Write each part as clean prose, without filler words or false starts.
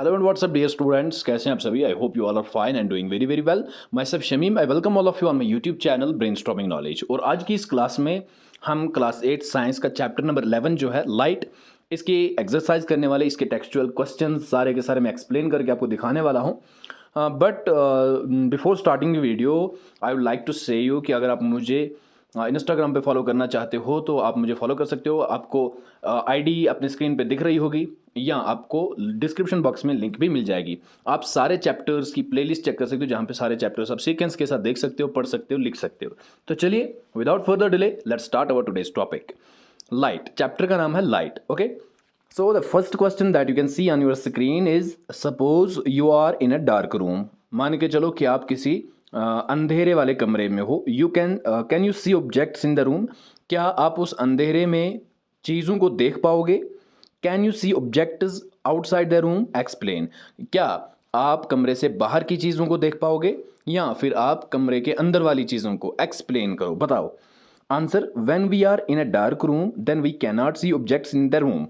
Hello and what's up dear students, कैसे हैं आप सभी। I hope you all are fine and doing very very well. Myself Shamim, I welcome all of you on my YouTube channel brainstorming knowledge. और आज की इस class में हम क्लास 8 साइंस का चैप्टर नंबर 11 जो है लाइट, इसकी एक्सरसाइज करने वाले, इसके टेक्सचुअल क्वेश्चन सारे के सारे मैं एक्सप्लेन करके आपको दिखाने वाला हूँ। But before starting video I would like to say you कि अगर आप मुझे इंस्टाग्राम पे फॉलो करना चाहते हो तो आप मुझे फॉलो कर सकते हो। आपको आईडी अपने स्क्रीन पे दिख रही होगी या आपको डिस्क्रिप्शन बॉक्स में लिंक भी मिल जाएगी। आप सारे चैप्टर्स की प्लेलिस्ट चेक कर सकते हो, जहाँ पे सारे चैप्टर्स आप सीक्वेंस के साथ देख सकते हो, पढ़ सकते हो, लिख सकते हो। तो चलिए without further delay let's start our today's topic. Light, chapter का नाम है light. Okay, so the first question that you can see on your screen is, suppose you are in a dark room. मान के चलो कि आप किसी अंधेरे वाले कमरे में हो। You can you see objects in the room. क्या आप उस अंधेरे में चीज़ों को देख पाओगे? Can you see objects outside the room? Explain. क्या आप कमरे से बाहर की चीज़ों को देख पाओगे या फिर आप कमरे के अंदर वाली चीज़ों को? एक्सप्लेन करो, बताओ। Answer, when we are in a dark room then we can not see objects in the room.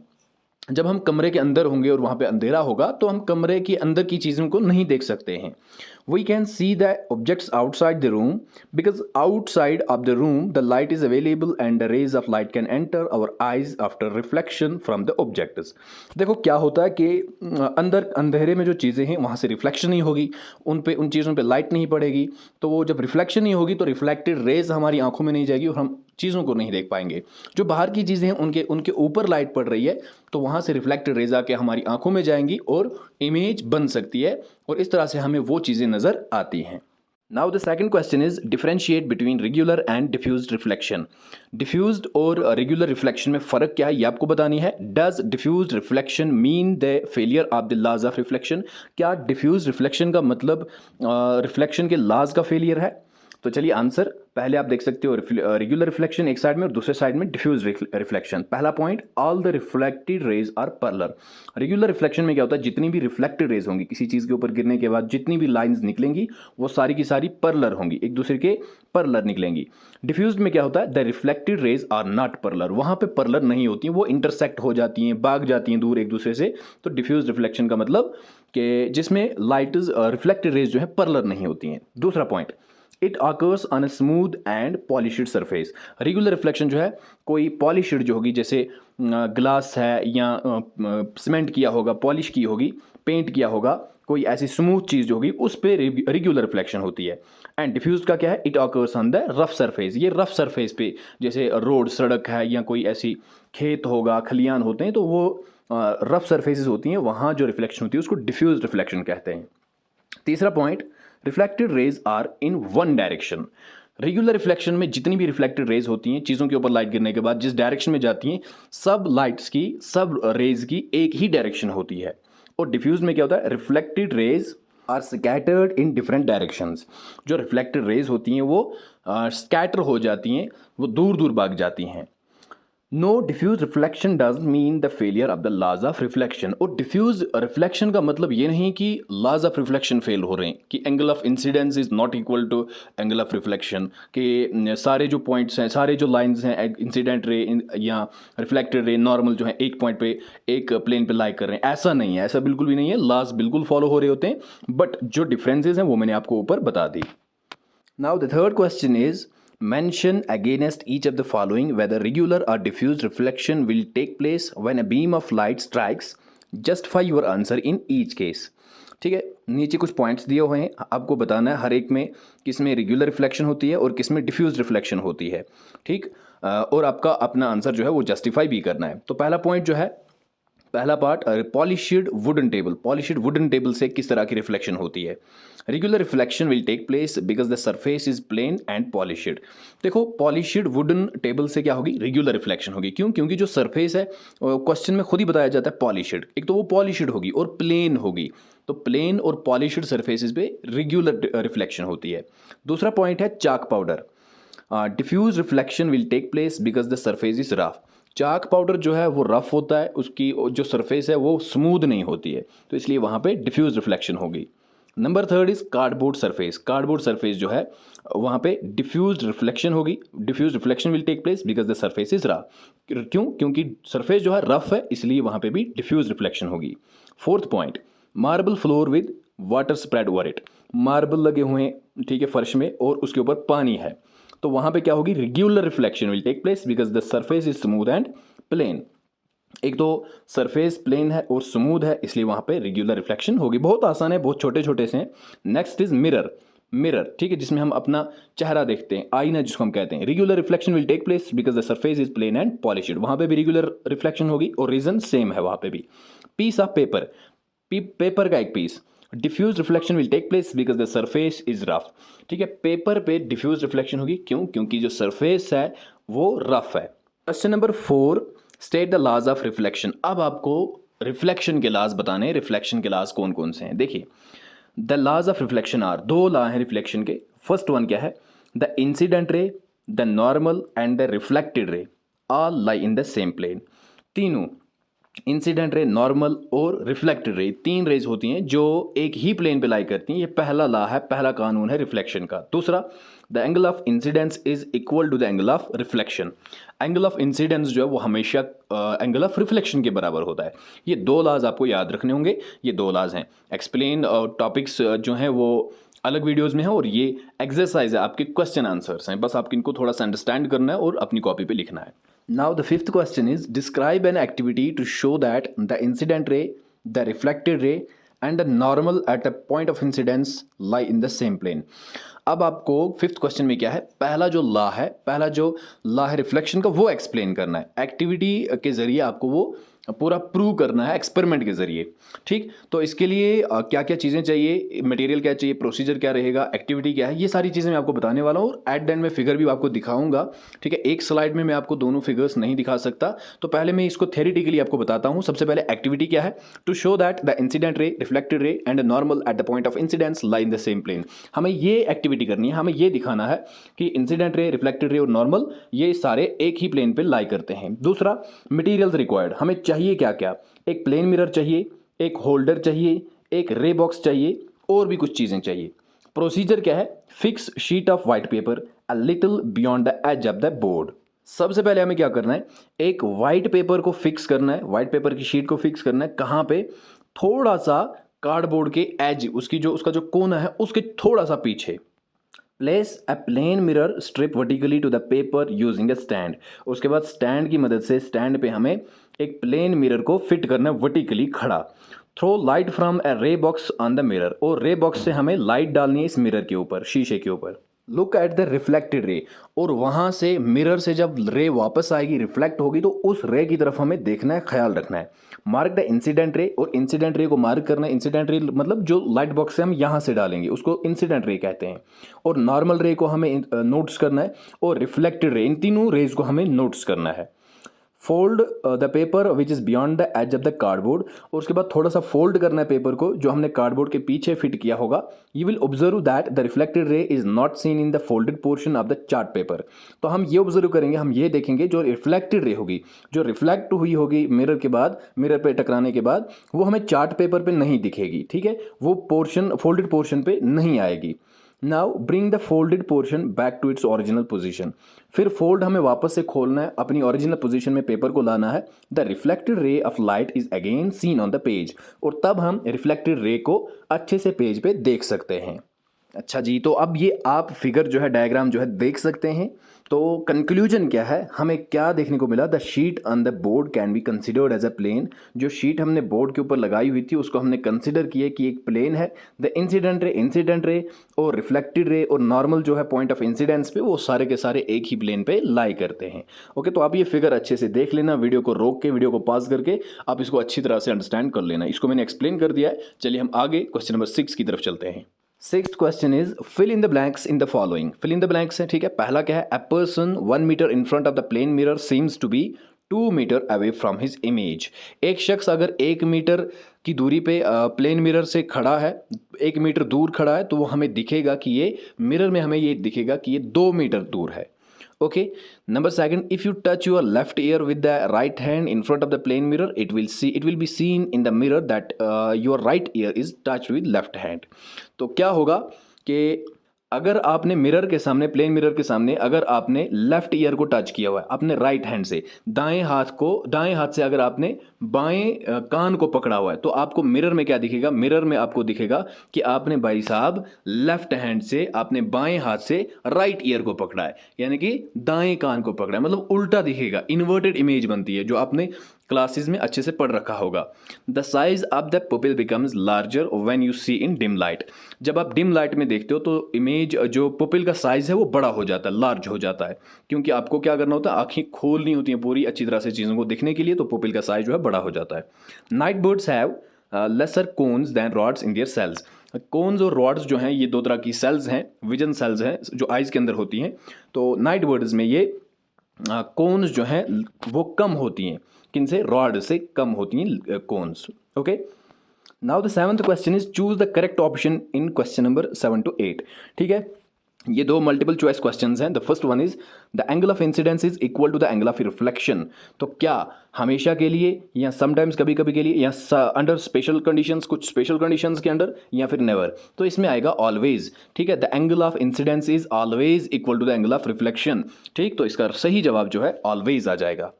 जब हम कमरे के अंदर होंगे और वहाँ पे अंधेरा होगा तो हम कमरे के अंदर की चीज़ों को नहीं देख सकते हैं। We can see the objects outside the room because outside of the room the light is available and the rays of light can enter our eyes after reflection from the objects. देखो क्या होता है कि अंदर अंधेरे में जो चीज़ें हैं वहाँ से रिफ्लेक्शन नहीं होगी, उन चीज़ों पे लाइट नहीं पड़ेगी। तो वो जब रिफ्लेक्शन नहीं होगी तो रिफ्लेक्टेड रेज हमारी आंखों में नहीं जाएगी और हम चीज़ों को नहीं देख पाएंगे। जो बाहर की चीज़ें हैं उनके उनके ऊपर लाइट पड़ रही है तो वहाँ से रिफ्लेक्टेड रेज आके हमारी आंखों में जाएंगी और इमेज बन सकती है और इस तरह से हमें वो चीज़ें नज़र आती हैं। Now the second question is, differentiate between regular and diffused reflection. Diffused और रेगुलर रिफ्लेक्शन में फ़र्क क्या है ये आपको बतानी है। Does diffused reflection mean the failure of the laws of reflection? क्या डिफ्यूज्ड रिफ्लेक्शन का मतलब रिफ्लेक्शन के लॉज का फेलियर है? तो चलिए आंसर पहले आप देख सकते हो, रेगुलर रिफ्लेक्शन एक साइड में और दूसरे साइड में डिफ्यूज रिफ्लेक्शन। पहला point, all the reflected rays are parallel. Regular reflection में क्या होता है, जितनी भी रिफ्लेक्टेड रेज होंगी किसी चीज़ के ऊपर गिरने के बाद, जितनी भी लाइंस निकलेंगी वो सारी की सारी पैरेलल होंगी, एक दूसरे के पैरेलल निकलेंगी। डिफ्यूज में क्या होता है, the reflected rays are not parallel. वहाँ पे पैरेलल नहीं होती हैं, वो इंटरसेक्ट हो जाती हैं, भाग जाती हैं दूर एक दूसरे से। तो डिफ्यूज रिफ्लेक्शन का मतलब कि जिसमें लाइट रिफ्लेक्टेड रेज जो है पैरेलल नहीं होती हैं। दूसरा point, it occurs on a smooth and polished surface. Regular reflection जो है कोई पॉलिश्ड जो होगी, जैसे ग्लास है या सीमेंट किया होगा, पॉलिश की होगी, पेंट किया होगा, कोई ऐसी स्मूथ चीज़ जो होगी उस पर रेगुलर रिफ्लेक्शन होती है। एंड डिफ्यूज का क्या है, it occurs on the rough surface. ये रफ सरफेस पे, जैसे रोड, सड़क है या कोई ऐसी खेत होगा, खलियान होते हैं, तो वो रफ सरफेसेस होती हैं, वहाँ जो रिफ्लेक्शन होती है उसको डिफ्यूज रिफ्लेक्शन कहते हैं। तीसरा point, reflected rays are in one direction. Regular reflection में जितनी भी रिफ्लेक्टेड रेज होती हैं, चीज़ों के ऊपर लाइट गिरने के बाद जिस डायरेक्शन में जाती हैं, सब लाइट्स की, सब रेज की एक ही डायरेक्शन होती है। और डिफ्यूज में क्या होता है, reflected rays are scattered in different directions. जो रिफ्लेक्टेड रेज होती हैं वो स्कैटर हो जाती हैं, वो दूर दूर भाग जाती हैं। No diffuse reflection does mean the failure of the laws of reflection. और डिफ्यूज रिफ्लेक्शन का मतलब ये नहीं कि लॉज ऑफ रिफ्लेक्शन फेल हो रहे हैं, कि angle of incidence is not equal to angle of reflection, कि सारे जो पॉइंट्स हैं, सारे जो लाइंस हैं, इंसिडेंट रे या रिफ्लेक्टेड रे नॉर्मल जो है एक पॉइंट पे, एक प्लेन पे लाई कर रहे हैं। ऐसा नहीं है, ऐसा बिल्कुल भी नहीं है। लॉज बिल्कुल फॉलो हो रहे होते हैं, बट जो डिफरेंसेस हैं वो मैंने आपको ऊपर बता दी। Now the third question is, mention against each of the following whether regular or diffuse reflection will take place when a beam of light strikes. Justify your answer in each case. ठीक है, नीचे कुछ points दिए हुए हैं, आपको बताना है हर एक में किस में रेगुलर रिफ्लेक्शन होती है और किस में डिफ्यूज रिफ्लेक्शन होती है। ठीक, और आपका अपना आंसर जो है वो जस्टिफाई भी करना है। तो पहला पॉइंट जो है, पहला part, polished wooden table. Polished wooden table से किस तरह की रिफ्लेक्शन होती है? Regular reflection will take place because the surface is plane and polished. देखो पॉलिश्ड वुडन टेबल से क्या होगी, रेगुलर रिफ्लेक्शन होगी। क्यों? क्योंकि जो सरफेस है, क्वेश्चन में खुद ही बताया जाता है पॉलिश्ड। एक तो वो पॉलिश्ड होगी और प्लेन होगी, तो प्लेन और पॉलिश्ड सरफेसेस पे रेगुलर रिफ्लेक्शन होती है। दूसरा पॉइंट है chalk powder. Diffuse reflection will take place because the surface is rough. Chalk powder जो है वो रफ होता है, उसकी जो सरफेस है वो स्मूथ नहीं होती है, तो इसलिए वहाँ पे डिफ्यूज रिफ्लेक्शन होगी। Number third is cardboard surface. Cardboard surface जो है वहाँ पे डिफ्यूज रिफ्लेक्शन होगी। Diffuse reflection will take place because the surface is rough. क्यों? क्योंकि सरफेस जो है रफ है, इसलिए वहाँ पे भी डिफ्यूज रिफ्लेक्शन होगी। Fourth point, marble floor with water spread over it, marble लगे हुए हैं, ठीक है, फर्श में, और उसके ऊपर पानी है, तो वहाँ पे क्या होगी, regular reflection will take place because the surface is smooth and plane. एक तो सरफेस प्लेन है और स्मूथ है, इसलिए वहाँ पे रेगुलर रिफ्लेक्शन होगी। बहुत आसान है, बहुत छोटे छोटे से हैं। नेक्स्ट इज मिरर, मिरर, ठीक है, जिसमें हम अपना चेहरा देखते हैं, आईना जिसको हम कहते हैं। Regular reflection will take place because the surface is plane and polished, वहाँ पे भी रेगुलर रिफ्लेक्शन होगी और रीजन सेम है वहाँ पे भी। पीस ऑफ पेपर, पेपर का एक piece, diffuse reflection will take place because the surface is rough, ठीक है, पेपर पे डिफ्यूज रिफ्लेक्शन होगी, क्यों, क्योंकि जो सरफेस है वो रफ है। Question number 4, state the laws of reflection. अब आपको रिफ्लेक्शन के लॉज बताने हैं। रिफ्लेक्शन के लॉज कौन कौन से हैं, देखिए, the laws of reflection are, दो लॉ हैं रिफ्लेक्शन के। फर्स्ट वन क्या है, the incident ray, the normal and the reflected ray all lie in the same plane. तीनों, इंसिडेंट रे, नॉर्मल और रिफ्लेक्टेड रे, तीन रेज होती हैं जो एक ही प्लेन पे लाई करती हैं। ये पहला लॉ है, पहला कानून है रिफ्लेक्शन का। दूसरा, the angle of incidence is equal to the angle of reflection. Angle of incidence जो है वो हमेशा एंगल ऑफ रिफ्लेक्शन के बराबर होता है। ये दो लॉज आपको याद रखने होंगे, ये दो लॉज हैं। एक्सप्लेन टॉपिक्स जो हैं वो अलग वीडियोस में है, और ये एक्सरसाइज है, आपके क्वेश्चन आंसर्स हैं, बस आपको इनको थोड़ा सा अंडरस्टैंड करना है और अपनी कॉपी पे लिखना है। Now the fifth question is describe an activity to show that the incident ray, the reflected ray and the normal at a point of incidence lie in the same plane। अब आपको fifth question में क्या है, पहला जो law है, पहला जो लॉ है रिफ्लेक्शन का, वो एक्सप्लेन करना है। एक्टिविटी के जरिए आपको वो पूरा प्रूव करना है एक्सपेरिमेंट के जरिए, ठीक। तो इसके लिए क्या क्या चीज़ें चाहिए, मटेरियल क्या चाहिए, प्रोसीजर क्या रहेगा, एक्टिविटी क्या है, ये सारी चीज़ें मैं आपको बताने वाला हूँ, और एट द एंड में फिगर भी आपको दिखाऊंगा, ठीक है। एक स्लाइड में मैं आपको दोनों फिगर्स नहीं दिखा सकता, तो पहले मैं इसको थ्योरेटिकली आपको बताता हूँ। सबसे पहले एक्टिविटी क्या है, to show that the incident ray, reflected ray and normal at the point of incidence lie in the same plane. हमें ये एक्टिविटी करनी है, हमें ये दिखाना है कि इंसिडेंट रे, रिफ्लेक्टेड रे और नॉर्मल ये सारे एक ही प्लेन पे लाई करते हैं। दूसरा, मटेरियल्स रिक्वायर्ड, हमें चाहिए क्या क्या, एक प्लेन मिरर चाहिए, एक होल्डर चाहिए, एक रे बॉक्स चाहिए, और भी कुछ चीज़ें चाहिए। प्रोसीजर क्या है, fix sheet of white paper a little beyond the edge of the board. सबसे पहले हमें क्या करना है, एक वाइट पेपर को फिक्स करना है, वाइट पेपर की शीट को फिक्स करना है। कहाँ पे, थोड़ा सा कार्डबोर्ड के एज, उसकी जो उसका जो कोना है उसके थोड़ा सा पीछे। Place a plane mirror strip vertically to the paper using a stand. उसके बाद स्टैंड की मदद से, स्टैंड पे हमें एक प्लेन मिरर को फिट करना है वर्टिकली खड़ा। थ्रो लाइट फ्रॉम अ रे बॉक्स ऑन द मिरर, और रे बॉक्स से हमें लाइट डालनी है इस मिरर के ऊपर, शीशे के ऊपर। लुक एट द रिफ्लेक्टेड रे, और वहाँ से मिरर से जब रे वापस आएगी, रिफ्लेक्ट होगी, तो उस रे की तरफ हमें देखना है, ख्याल रखना है। मार्क द इंसिडेंट रे, और इंसिडेंट रे को मार्क करना है। इंसिडेंट रे मतलब जो लाइट बॉक्स से हम यहाँ से डालेंगे उसको इंसिडेंट रे कहते हैं। और नॉर्मल रे को हमें नोट्स करना है, और रिफ्लेक्टेड रे, इन तीनों रेज को हमें नोट्स करना है। Fold the paper which is beyond the edge of the cardboard, और उसके बाद थोड़ा सा फोल्ड करना है पेपर को जो हमने कार्डबोर्ड के पीछे फिट किया होगा। You will observe that the reflected ray is not seen in the folded portion of the chart paper. तो हम ये ऑब्जर्व करेंगे, हम ये देखेंगे जो रिफ्लेक्टेड रे होगी, जो रिफ्लेक्ट हुई होगी मिरर के बाद, मिरर पे टकराने के बाद, वो हमें चार्ट पेपर पे नहीं दिखेगी, ठीक है, वो पोर्शन फोल्डेड पोर्शन पे नहीं आएगी। Now bring the folded portion back to its original position. फिर फोल्ड हमें वापस से खोलना है, अपनी ओरिजिनल पोजीशन में पेपर को लाना है। The reflected ray of light is again seen on the page, और तब हम रिफ्लेक्टेड रे को अच्छे से पेज पे देख सकते हैं। अच्छा जी, तो अब ये आप फिगर जो है, डायग्राम जो है देख सकते हैं। तो कंक्लूजन क्या है, हमें क्या देखने को मिला, the sheet on the board can be considered as a plane. जो शीट हमने बोर्ड के ऊपर लगाई हुई थी उसको हमने कंसिडर किया कि एक प्लेन है। द इंसिडेंट रे और रिफ्लेक्टेड रे और नॉर्मल जो है पॉइंट ऑफ इंसिडेंस पे, वो सारे के सारे एक ही प्लेन पे लाई करते हैं। ओके, तो आप ये फिगर अच्छे से देख लेना, वीडियो को रोक के, वीडियो को पॉज करके आप इसको अच्छी तरह से अंडरस्टैंड कर लेना। इसको मैंने एक्सप्लेन कर दिया है। चलिए हम आगे क्वेश्चन नंबर 6 की तरफ चलते हैं। Sixth question is fill in the blanks in the following. Fill in the blanks है, ठीक है। पहला क्या है, a person 1 metre in front of the plane mirror seems to be 2 metre away from his image. एक शख्स अगर 1 metre की दूरी पे प्लेन मिरर से खड़ा है, 1 मीटर दूर खड़ा है, तो वो हमें दिखेगा कि ये मिरर में हमें ये दिखेगा कि ये 2 मीटर दूर है। Okay, number second, if you touch your left ear with the right hand in front of the plane mirror, it will be seen in the mirror that your right ear is touched with left hand। तो क्या होगा कि अगर आपने mirror के सामने, plane mirror के सामने अगर आपने लेफ्ट ईयर को टच किया हुआ है अपने राइट हैंड से, दाएं हाथ से अगर आपने बाएं कान को पकड़ा हुआ है, तो आपको मिरर में क्या दिखेगा? मिरर में आपको दिखेगा कि आपने भाई साहब लेफ्ट हैंड से, आपने बाएं हाथ से राइट ईयर को पकड़ा है, यानी कि दाएं कान को पकड़ा है, मतलब उल्टा दिखेगा, इन्वर्टेड इमेज बनती है, जो आपने क्लासेस में अच्छे से पढ़ रखा होगा। The size of the pupil becomes larger when you see in dim light. जब आप डिम लाइट में देखते हो तो इमेज, जो पुपिल का साइज है वो बड़ा हो जाता है, लार्ज हो जाता है, क्योंकि आपको क्या करना होता है? आंखें खोलनी होती हैं पूरी अच्छी तरह से चीज़ों को देखने के लिए, तो पुपिल का साइज जो है बड़ा हो जाता है। Night birds have lesser cones than rods in their cells. Cones और रॉड्स जो हैं, ये दो तरह की सेल्स हैं, विजन सेल्स हैं, जो आइज के अंदर होती हैं। तो नाइट बर्ड्स में ये कोन्स जो हैं वो कम होती हैं, किनसे? रॉड से कम होती हैं cones. Okay, now the seventh question is choose the correct option in question number 7 to 8। ठीक है, ये दो मल्टीपल चॉइस क्वेश्चंस हैं। The first one is the angle of incidence is equal to the angle of reflection. तो क्या हमेशा के लिए, या समटाइम्स कभी कभी के लिए, या अंडर स्पेशल कंडीशंस, कुछ स्पेशल कंडीशंस के अंडर, या फिर नेवर? तो इसमें आएगा ऑलवेज। ठीक है, the angle of incidence is always equal to the angle of reflection. ठीक, तो इसका सही जवाब जो है ऑलवेज आ जाएगा।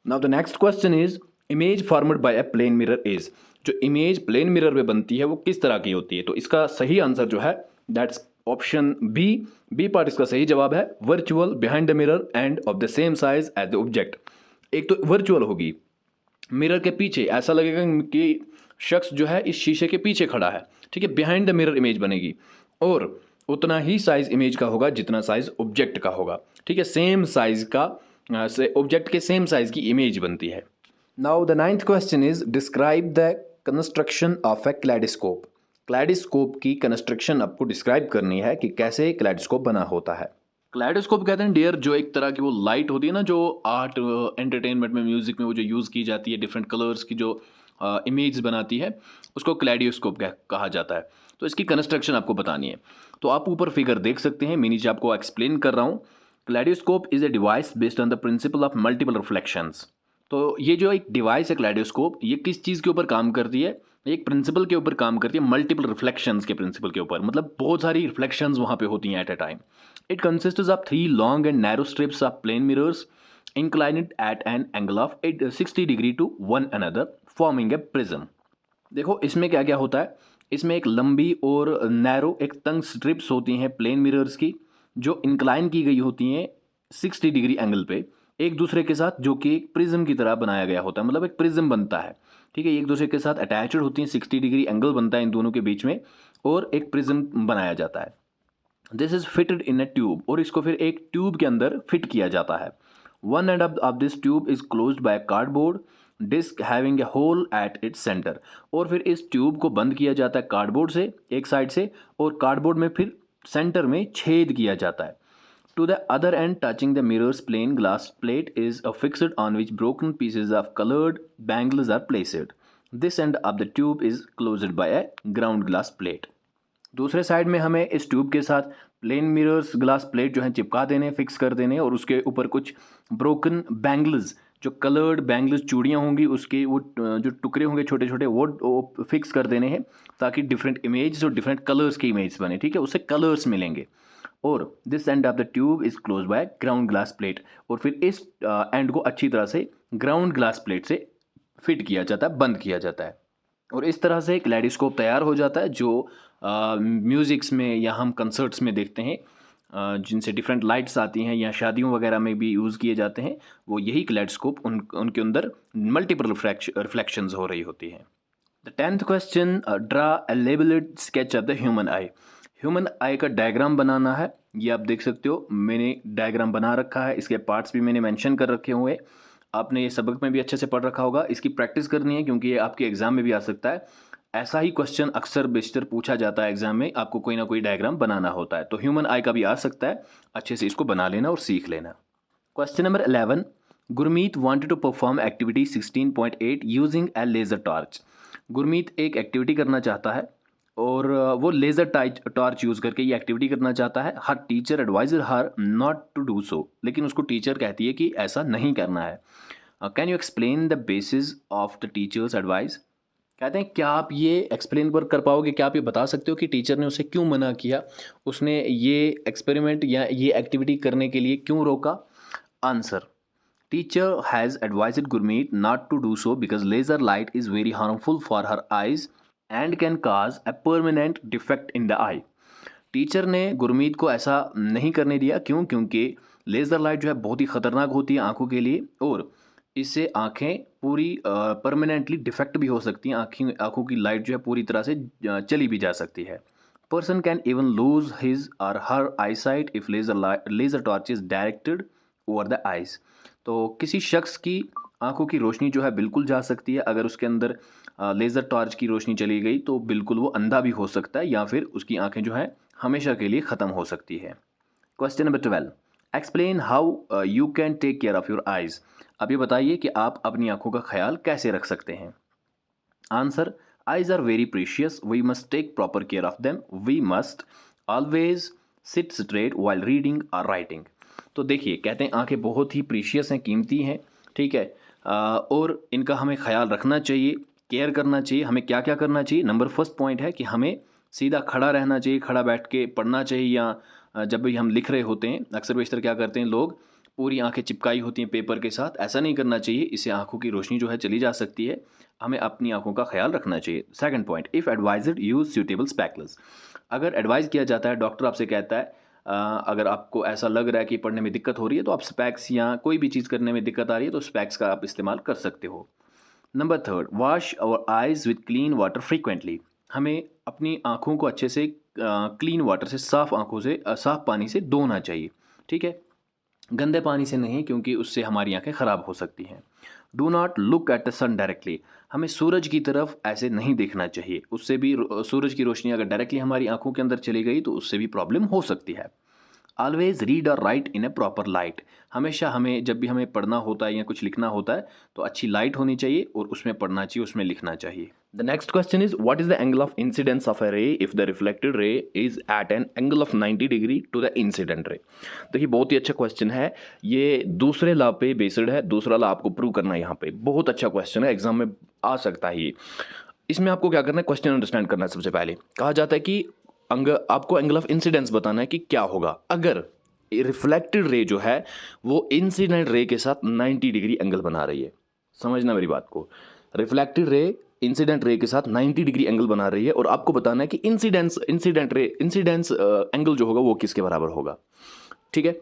Now the next question is image formed by a plane mirror is. जो इमेज प्लेन मिरर में बनती है वो किस तरह की होती है? तो इसका सही आंसर जो है that's option B. B part इसका सही जवाब है, virtual behind the mirror and of the same size as the object. एक तो वर्चुअल होगी, मिरर के पीछे ऐसा लगेगा कि शख्स जो है इस शीशे के पीछे खड़ा है। ठीक है, बिहाइंड द मिरर इमेज बनेगी, और उतना ही साइज इमेज का होगा जितना साइज ऑब्जेक्ट का होगा। ठीक है, सेम साइज का, ऑब्जेक्ट के सेम साइज की इमेज बनती है। Now the ninth question is describe the construction of a kaleidoscope. Kaleidoscope की कंस्ट्रक्शन आपको डिस्क्राइब करनी है कि कैसे क्लैडोस्कोप बना होता है। क्लैडोस्कोप कहते हैं डियर, जो एक तरह की वो लाइट होती है ना, जो आर्ट एंटरटेनमेंट में, म्यूजिक में वो जो यूज़ की जाती है, डिफरेंट कलर्स की जो इमेज बनाती है, उसको क्लैडोस्कोप कहा जाता है। तो इसकी कंस्ट्रक्शन आपको बतानी है। तो आप ऊपर फिगर देख सकते हैं, मैं नीचे आपको एक्सप्लेन कर रहा हूँ। Kaleidoscope is a device based on the principle of multiple reflections. तो ये जो एक डिवाइस है क्लैडोस्कोप, ये किस चीज़ के ऊपर काम करती है? एक प्रिंसिपल के ऊपर काम करती है, मल्टीपल रिफ्लेक्शंस के प्रिंसिपल के ऊपर, मतलब बहुत सारी रिफ्लेक्शंस वहाँ पे होती हैं at a time. It consists of 3 long and narrow strips of plane mirrors inclined at an angle of 60 degree to one another forming a prism। देखो इसमें क्या क्या होता है, इसमें एक लंबी और नैरो, एक तंग स्ट्रिप्स होती हैं प्लेन मिरर्स की, जो इंक्लाइन की गई होती हैं 60 डिग्री एंगल पे एक दूसरे के साथ, जो कि एक प्रिज्म की तरह बनाया गया होता है, मतलब एक प्रिज्म बनता है। ठीक है, एक दूसरे के साथ अटैच्ड होती हैं, 60 डिग्री एंगल बनता है इन दोनों के बीच में, और एक प्रिज्म बनाया जाता है। This is fitted in a tube, और इसको फिर एक ट्यूब के अंदर फिट किया जाता है। One end of this tube is closed by cardboard disc having a hole at its centre. और फिर इस ट्यूब को बंद किया जाता है कार्डबोर्ड से एक साइड से, और कार्डबोर्ड में फिर सेंटर में छेद किया जाता है। To the other end touching the mirrors plane glass plate is fixed on which broken pieces of coloured bangles are placed. This end of the tube is closed by a ground glass plate. दूसरे side में हमें इस tube के साथ plane mirrors glass plate जो है चिपका देने, फिक्स कर देने, और उसके ऊपर कुछ ब्रोकन बैंगल्स, जो कलर्ड बैंगल्स चूड़ियाँ होंगी, उसके वो जो टुकड़े होंगे छोटे छोटे, वो फिक्स कर देने हैं, ताकि डिफरेंट इमेज और डिफरेंट कलर्स की इमेज बने। ठीक है, उससे कलर्स मिलेंगे। और this end of the tube is close by ground glass plate, और फिर इस एंड को अच्छी तरह से ग्राउंड ग्लास प्लेट से फिट किया जाता है, बंद किया जाता है, और इस तरह से क्लैडोस्कोप तैयार हो जाता है, जो म्यूज़िक्स में या हम कंसर्ट्स में देखते हैं, जिनसे डिफरेंट लाइट्स आती हैं, या शादियों वगैरह में भी यूज़ किए जाते हैं, वो यही क्लैडोस्कोप उनके अंदर मल्टीपल रिफ्लेक्शंस हो रही होती हैं। The 10th question, draw a labelled sketch of the human I. Human आई का डायग्राम बनाना है, ये आप देख सकते हो, मैंने डायग्राम बना रखा है, इसके पार्ट्स भी मैंने मेंशन कर रखे हुए। आपने ये सबक में भी अच्छे से पढ़ रखा होगा, इसकी प्रैक्टिस करनी है, क्योंकि ये आपके एग्जाम में भी आ सकता है। ऐसा ही क्वेश्चन अक्सर बेशतर पूछा जाता है एग्जाम में, आपको कोई ना कोई डायग्राम बनाना होता है, तो ह्यूमन आई का भी आ सकता है, अच्छे से इसको बना लेना और सीख लेना। Question number 11, Gurmeet wanted to perform activity 16.8 using a laser torch. Gurmeet एक एक्टिविटी करना चाहता है, और वो लेज़र टॉर्च यूज़ करके ये एक्टिविटी करना चाहता है। Her teacher advised her not to do so, लेकिन उसको टीचर कहती है कि ऐसा नहीं करना है। Can you explain the basis of the teachers advice. कहते हैं क्या आप ये एक्सप्लेन कर पाओगे, क्या आप ये बता सकते हो कि टीचर ने उसे क्यों मना किया, उसने ये एक्सपेरिमेंट या ये एक्टिविटी करने के लिए क्यों रोका? Answer, teacher has advised Gurmeet not to do so because laser light is very harmful for her eyes and can cause a permanent defect in the eye. Teacher ने गुरमीत को ऐसा नहीं करने दिया, क्यों? क्योंकि लेज़र लाइट जो है बहुत ही ख़तरनाक होती है आँखों के लिए, और इससे आँखें पूरी परमानेंटली डिफेक्ट भी हो सकती हैं। आँखों की लाइट जो है पूरी तरह से चली भी जा सकती है। Person can even lose his और her eyesight if laser torch is directed over the eyes. तो किसी शख्स की आँखों की रोशनी जो है बिल्कुल जा सकती है, अगर उसके अंदर लेज़र टॉर्च की रोशनी चली गई तो बिल्कुल वो अंधा भी हो सकता है, या फिर उसकी आँखें जो है हमेशा के लिए ख़त्म हो सकती है। Question number 12, explain how you can take care of your eyes. अब ये बताइए कि आप अपनी आँखों का ख्याल कैसे रख सकते हैं। Answer, eyes are very precious, we must take proper care of them, we must always sit straight while reading और राइटिंग। तो देखिए, कहते हैं आँखें बहुत ही प्रीशियस हैं, कीमती हैं, ठीक है, और इनका हमें ख्याल रखना चाहिए, केयर करना चाहिए। हमें क्या क्या करना चाहिए? नंबर फर्स्ट पॉइंट है कि हमें सीधा खड़ा रहना चाहिए, खड़ा बैठ के पढ़ना चाहिए, या जब भी हम लिख रहे होते हैं अक्सर बेशतर क्या करते हैं लोग, पूरी आंखें चिपकाई होती हैं पेपर के साथ, ऐसा नहीं करना चाहिए, इससे आंखों की रोशनी जो है चली जा सकती है। हमें अपनी आंखों का ख्याल रखना चाहिए। Second point, if advised use suitable spectacles. अगर एडवाइस किया जाता है, डॉक्टर आपसे कहता है अगर आपको ऐसा लग रहा है कि पढ़ने में दिक्कत हो रही है तो आप स्पेक्स या कोई भी चीज़ करने में दिक्कत आ रही है तो स्पेक्स का आप इस्तेमाल कर सकते हो। Number third, wash our eyes with clean water frequently. हमें अपनी आँखों को अच्छे से क्लीन वाटर से, साफ़ आँखों से, साफ़ पानी से धोना चाहिए, ठीक है, गंदे पानी से नहीं, क्योंकि उससे हमारी आंखें ख़राब हो सकती हैं। Do not look at the sun directly. हमें सूरज की तरफ ऐसे नहीं देखना चाहिए, उससे भी सूरज की रोशनी अगर डायरेक्टली हमारी आंखों के अंदर चली गई तो उससे भी प्रॉब्लम हो सकती है। ऑलवेज रीड और राइट इन ए प्रॉपर लाइट। हमेशा हमें जब भी हमें पढ़ना होता है या कुछ लिखना होता है तो अच्छी लाइट होनी चाहिए और उसमें पढ़ना चाहिए, उसमें लिखना चाहिए। The next question is, what is the angle of incidence of a ray if the reflected ray is at an angle of 90 degree to the incident ray. देखिए, बहुत ही अच्छा क्वेश्चन है, ये दूसरे लॉ पे बेस्ड है, दूसरा लॉ आपको प्रूव करना है यहाँ पे। बहुत अच्छा क्वेश्चन है, एग्जाम में आ सकता है ये। इसमें आपको क्या करना है, क्वेश्चन अंडरस्टैंड करना है। सबसे पहले कहा जाता है कि आपको एंगल ऑफ इंसिडेंस बताना है कि क्या होगा अगर रिफ्लेक्टेड रे जो है वो इंसिडेंट रे के साथ 90 डिग्री एंगल बना रही है। समझना मेरी बात को, रिफ्लेक्टेड रे इंसिडेंट रे के साथ 90 डिग्री एंगल बना रही है और आपको बताना है कि इंसिडेंस एंगल जो होगा वो किसके बराबर होगा, ठीक है।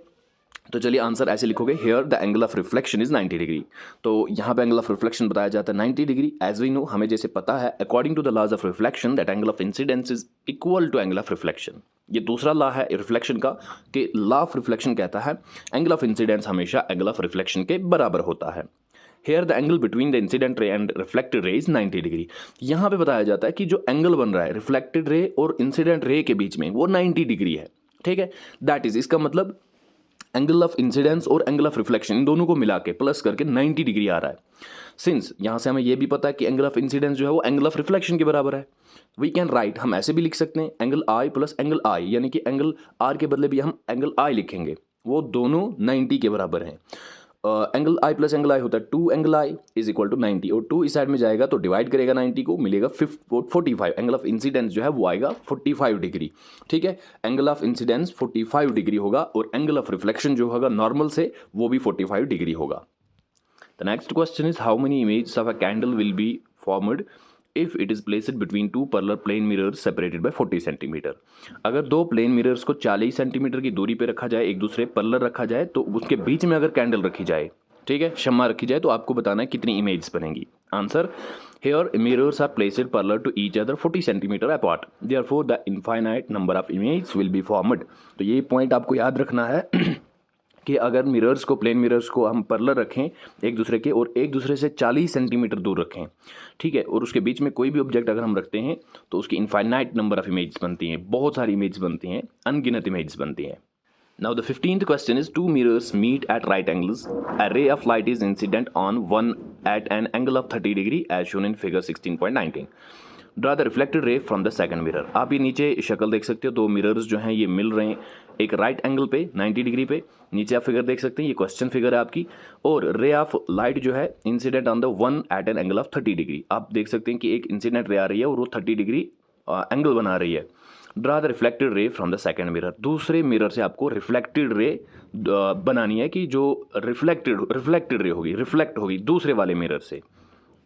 तो चलिए आंसर ऐसे लिखोगे, here the angle of reflection is 90 degree. तो यहाँ पे एंगल ऑफ रिफ्लेक्शन बताया जाता है 90 डिग्री। एज वी नो, हमें जैसे पता है, according to the laws of reflection that angle of incidence is equal to angle of reflection. ये दूसरा लॉ है रिफ्लेक्शन का, कि लॉ ऑफ रिफ्लेक्शन कहता है एंगल ऑफ इंसिडेंस हमेशा एंगल ऑफ रिफ्लेक्शन के बराबर होता है। Here the angle between the incident ray and reflected ray is 90 degree. यहाँ पे बताया जाता है कि जो एंगल बन रहा है रिफ्लेक्टेड रे और इंसिडेंट रे के बीच में वो 90 डिग्री है, ठीक है। दैट इज, इसका मतलब एंगल ऑफ इंसिडेंस और एंगल ऑफ रिफ्लेक्शन इन दोनों को मिला के प्लस करके 90 डिग्री आ रहा है। सिंस यहाँ से हमें यह भी पता है कि एंगल ऑफ इंसिडेंस जो है वो एंगल ऑफ रिफ्लेक्शन के बराबर है, वी कैन राइट, हम ऐसे भी लिख सकते हैं एंगल आई प्लस एंगल आई, यानी कि एंगल आर के बदले भी हम एंगल आई लिखेंगे, वो दोनों 90 के बराबर हैं। Angle I plus angle I होता है 2 angle I is equal to 90, और 2 इस साइड में जाएगा तो डिवाइड करेगा 90 को, मिलेगा 45। एंगल ऑफ इंसिडेंस जो है वो आएगा 45 डिग्री, ठीक है। एंगल ऑफ इंसिडेंस 45 डिग्री होगा और एंगल ऑफ रिफ्लेक्शन जो होगा नॉर्मल से वो भी 45 डिग्री होगा। The next question is, how many image of a candle will be formed if it is placed between two parallel plane mirrors separated by 40 centimetre. अगर दो प्लेन मिरर्स को 40 centimetre की दूरी पे रखा जाए, एक दूसरे पैरेलल रखा जाए, तो उसके बीच में अगर कैंडल रखी जाए, ठीक है, शम्मा रखी जाए, तो आपको बताना है कितनी इमेज बनेंगी। Answer, here mirrors are placed parallel to each other 40 centimetre apart, therefore the infinite number of image will be formed. तो ये पॉइंट आपको याद रखना है कि अगर मिरर्स को, प्लेन मिरर्स को हम पैरेलल रखें एक दूसरे के और एक दूसरे से 40 सेंटीमीटर दूर रखें, ठीक है, और उसके बीच में कोई भी ऑब्जेक्ट अगर हम रखते हैं तो उसकी इनफाइनाइट नंबर ऑफ इमेज बनती हैं, बहुत सारी इमेज बनती हैं, अनगिनत इमेज बनती हैं। Now the 15th question is, two mirrors meet at right angles. A ray of light is incident on one at an angle of 30 degree as shown in figure 16.19. Draw the reflected रे from the second mirror. आप ये नीचे शक्ल देख सकते हो, दो mirrors जो हैं ये मिल रहे हैं एक राइट एंगल पे 90 डिग्री पे। नीचे आप फिगर देख सकते हैं, ये क्वेश्चन फिगर है आपकी। और रे ऑफ लाइट जो है incident on the one at an angle of 30 degree. आप देख सकते हैं कि एक इंसिडेंट रे आ रही है और वो 30 डिग्री एंगल बना रही है। ड्रा द रिफ्लेक्टेड रे फ्रॉम द सेकंड मिरर। दूसरे मिरर से आपको रिफ्लेक्टेड रे बनानी है कि जो रिफ्लेक्टेड रे होगी, रिफ्लेक्ट होगी दूसरे वाले मिरर से।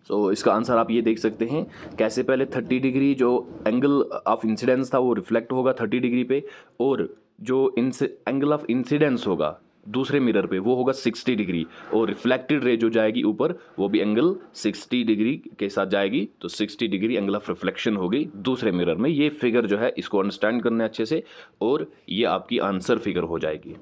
सो इसका आंसर आप ये देख सकते हैं कैसे। पहले 30 डिग्री जो एंगल ऑफ इंसिडेंस था वो रिफ्लेक्ट होगा 30 डिग्री पे, और जो एंगल ऑफ इंसिडेंस होगा दूसरे मिरर पे वो होगा 60 डिग्री, और रिफ्लेक्टेड रे जो जाएगी ऊपर वो भी एंगल 60 डिग्री के साथ जाएगी। तो 60 डिग्री एंगल ऑफ रिफ्लेक्शन होगी दूसरे मिरर में। ये फिगर जो है इसको अंडरस्टैंड करना है अच्छे से, और ये आपकी आंसर फिगर हो जाएगी।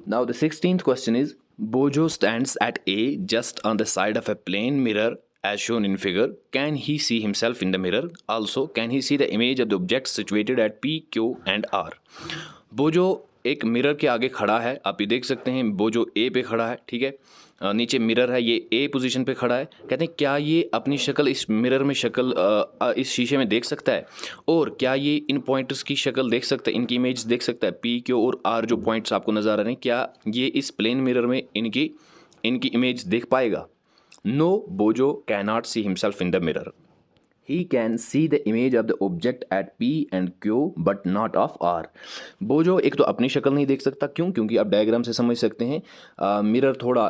Now the 16th question is, Boojho stands at a just on the side of a plane mirror as shown in figure. Can he see himself in the mirror? Also, can he see the image of the objects situated at P, Q and R? बोजो एक mirror के आगे खड़ा है, आप ये देख सकते हैं बोजो ए पे खड़ा है, ठीक है। नीचे मिरर है, ये ए पोजीशन पे खड़ा है। कहते हैं क्या ये अपनी शक्ल इस मिरर में इस शीशे में देख सकता है, और क्या ये इन पॉइंट्स की शक्ल देख सकता है, इनकी इमेज देख सकता है। पी, क्यू और आर जो पॉइंट्स आपको नज़र आ रहे हैं, क्या ये इस प्लेन मिरर में इनकी इमेज देख पाएगा? No, Bojo cannot see himself in the mirror. He can see the image of the object at P and Q but not of R. बोजो एक तो अपनी शक्ल नहीं देख सकता, क्यों? क्योंकि आप डायग्राम से समझ सकते हैं मिरर थोड़ा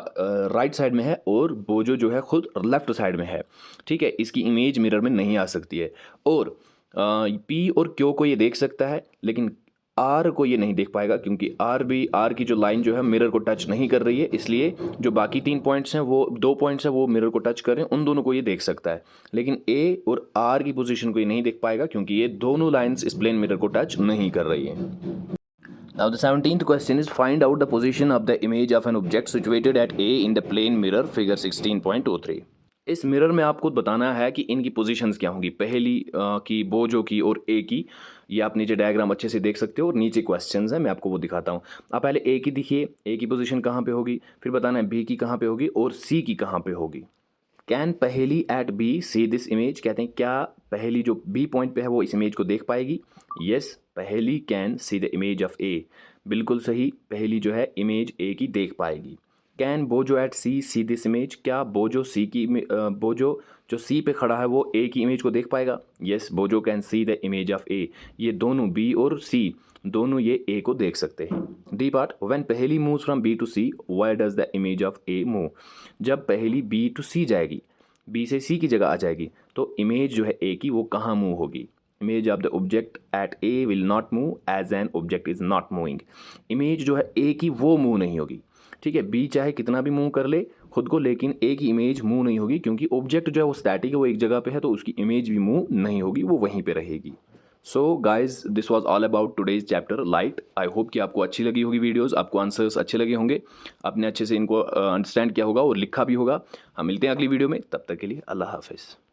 राइट साइड में है और बोजो जो है खुद लेफ्ट साइड में है, ठीक है। इसकी इमेज मिरर में नहीं आ सकती है। और पी और क्यू को ये देख सकता है, लेकिन आर को ये नहीं देख पाएगा, क्योंकि आर की जो लाइन जो है मिरर को टच नहीं कर रही है। इसलिए जो बाकी 3 पॉइंट्स हैं, वो 2 पॉइंट्स हैं वो मिरर को टच कर रहे हैं, उन दोनों को ये देख सकता है। लेकिन ए और आर की पोजीशन को ये नहीं देख पाएगा, क्योंकि ये दोनों लाइंस इस प्लेन मिरर को टच नहीं कर रही है। Now the 17th question is, find out the position of the image of an object situated at A in the plane mirror figure 16.23. इस मिरर में आपको बताना है कि इनकी पोजीशंस क्या होंगी, पहली की बोजो की और ए की। ये आप नीचे डायग्राम अच्छे से देख सकते हो, और नीचे क्वेश्चंस हैं, मैं आपको वो दिखाता हूँ। आप पहले ए की दिखिए, ए की पोजीशन कहाँ पे होगी, फिर बताना है बी की कहाँ पे होगी और सी की कहाँ पे होगी। Can Paheli at B see this image. कहते हैं क्या पहली जो बी पॉइंट पे है वो इस इमेज को देख पाएगी? Yes, Paheli can see the image of A. बिल्कुल सही, पहली जो है इमेज ए की देख पाएगी। Can Boojho at C see this image. क्या बोजो बोजो जो सी पे खड़ा है वो ए की इमेज को देख पाएगा? Yes, Boojho can see the image of A. ये दोनों बी और सी दोनों ये ए को देख सकते हैं। D part, when Paheli moves from B to C where does the image of A move. जब पहली बी टू सी जाएगी, बी से सी की जगह आ जाएगी, तो इमेज जो है ए की वो कहाँ मूव होगी? Image of the object at A will not move as an object is not moving. Image जो है ए की वो मूव नहीं होगी, ठीक है। बी चाहे कितना भी मूव कर ले खुद को, लेकिन ए की इमेज मूव नहीं होगी, क्योंकि ऑब्जेक्ट जो है वो स्टैटिक है, वो एक जगह पे है, तो उसकी इमेज भी मूव नहीं होगी, वो वहीं पे रहेगी। So guys, this was all about today's chapter light. I hope कि आपको अच्छी लगी होगी वीडियोस, आपको आंसर्स अच्छे लगे होंगे, आपने अच्छे से इनको अंडरस्टैंड किया होगा और लिखा भी होगा। हम मिलते हैं अगली वीडियो में, तब तक के लिए अल्लाह हाफिज़।